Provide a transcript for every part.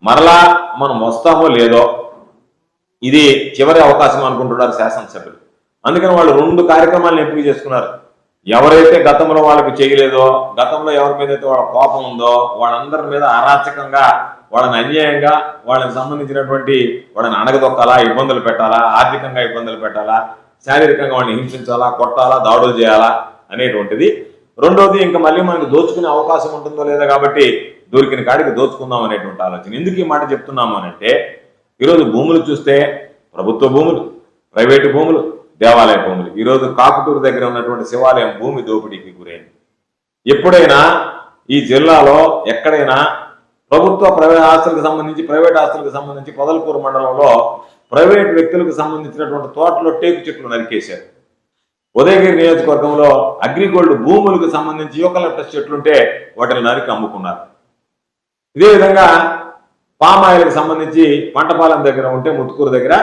మరలా మనం వస్తామో లేదో ఇది చివరి అవకాశం అనుకుంటున్నారు శాసనసభ్యులు. అందుకని వాళ్ళు 2 కార్యక్రమాలను ఎంపిక చేసుకున్నారు. ఎవరైతే గతంలో వాళ్ళకి చేయలేదో, గతంలో ఎవరి మీద అయితే వాళ్ళ కోపం ఉందో వాళ్ళందరి మీద అరాచకంగా, వాళ్ళని అన్యాయంగా, వాళ్ళకి సంబంధించినటువంటి వాళ్ళని అణగదొక్కాలా, ఇబ్బందులు పెట్టాలా, ఆర్థికంగా ఇబ్బందులు పెట్టాలా, శారీరకంగా వాళ్ళని హింసించాలా, కొట్టాలా, దాడులు చేయాలా అనేటువంటిది. రెండోది ఇంకా మళ్ళీ మనకు దోచుకునే అవకాశం ఉంటుందో లేదా కాబట్టి దొరికిన కాడికి దోచుకుందాం అనేటువంటి ఆలోచన. ఎందుకు ఈ మాట చెప్తున్నాము అనంటే ఈరోజు భూములు చూస్తే ప్రభుత్వ భూములు, ప్రైవేటు భూములు, దేవాలయ భూములు. ఈరోజు కాకుటూరు దగ్గర ఉన్నటువంటి శివాలయం భూమి దోపిడీకి గురైంది. ఎప్పుడైనా ఈ జిల్లాలో ఎక్కడైనా ప్రభుత్వ ప్రైవేట్ ఆస్తులకు సంబంధించి, ప్రైవేట్ ఆస్తులకు సంబంధించి పొదలకూరు మండలంలో ప్రైవేట్ వ్యక్తులకు సంబంధించినటువంటి తోటలో టేకు చెట్లు నరికేశారు. ఉదయగిరి నియోజకవర్గంలో అగ్రిగోల్డ్ భూములకు సంబంధించి యూకలిప్టస్ చెట్లుంటే వాటిని నరికి అమ్ముకున్నారు. ఇదే విధంగా పామాయిల్కి సంబంధించి పంటపాలెం దగ్గర ఉంటే ముత్తుకూరు దగ్గర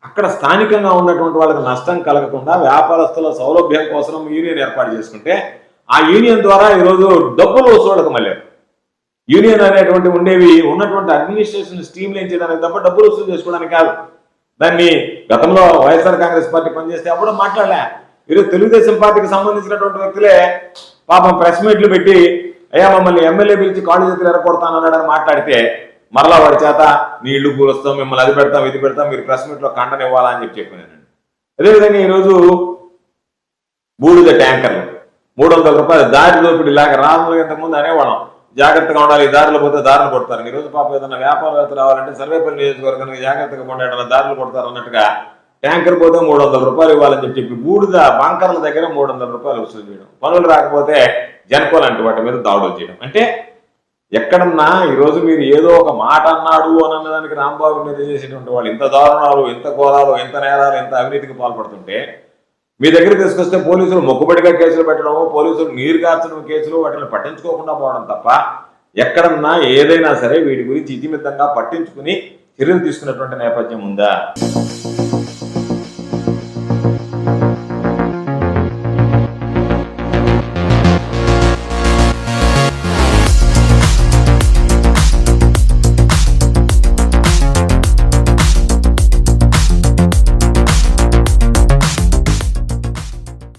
అక్కడ స్థానికంగా ఉన్నటువంటి వాళ్ళకి నష్టం కలగకుండా వ్యాపారస్తుల సౌలభ్యం కోసం యూనియన్ ఏర్పాటు చేసుకుంటే ఆ యూనియన్ ద్వారా ఈరోజు డబ్బులు వసూళ్ళకు మళ్ళీ యూనియన్ అనేటువంటి ఉండేవి ఉన్నటువంటి అడ్మినిస్ట్రేషన్ స్ట్రీమ్ లైన్ చేయడానికి తప్ప డబ్బులు వసూలు చేసుకోవడానికి కాదు. దాన్ని గతంలో వైఎస్ఆర్ కాంగ్రెస్ పార్టీ పనిచేస్తే అప్పుడు మాట్లాడలే. ఈరోజు తెలుగుదేశం పార్టీకి సంబంధించినటువంటి వ్యక్తులే పాపం ప్రెస్ మీట్లు పెట్టి అయ్యా మమ్మల్ని ఎమ్మెల్యే పిలిచి కాళ్ళు చేతులు ఎరగొడతానన్నాడని మాట్లాడితే మరలా వాడి చేత నీళ్లు కూరుస్తాం, మిమ్మల్ని అది పెడతాం, ఇది పెడతాం, మీరు ప్రెస్ మీట్లో ఖండన ఇవ్వాలా అని చెప్పానండి. అదేవిధంగా ఈరోజు బూడిద ట్యాంకర్లు 300 రూపాయలు దారి దోపిడి లాగా రాములు ఇంతకుముందు అనేవాళ్ళం జాగ్రత్తగా ఉండాలి, దారిలో పోతే దారులు కొడతారు. ఈరోజు పాపం ఏదైనా వ్యాపారవేత్తలు రావాలంటే సర్వేపల్లి నియోజకవర్గానికి జాగ్రత్తగా ఉండేటలా దారులు కొడతారు అన్నట్టుగా ట్యాంకర్ పోతే 300 రూపాయలు ఇవ్వాలని చెప్పి బూడిద బంకర్ల దగ్గర 300 రూపాయలు వసూలు చేయడం, పనులు రాకపోతే జనకోలు అంటే వాటి మీద దాడులు చేయడం. అంటే ఎక్కడన్నా ఈరోజు మీరు ఏదో ఒక మాట అన్నాడు అని అన్నదానికి రాంబాబు మీద చేసేటువంటి వాళ్ళు ఇంత దారుణాలు, ఇంత ఘోరాలు, ఇంత నేరాలు, ఇంత అవినీతికి పాల్పడుతుంటే మీ దగ్గర తీసుకొస్తే పోలీసులు మొక్కుబడిగా కేసులు పెట్టడం, పోలీసులు నీరు కార్చడం కేసులు వాటిని పట్టించుకోకుండా పోవడం తప్ప ఎక్కడన్నా ఏదైనా సరే వీటి గురించి ఇతిమితంగా పట్టించుకుని చర్యలు తీసుకున్నటువంటి నేపథ్యం ఉందా?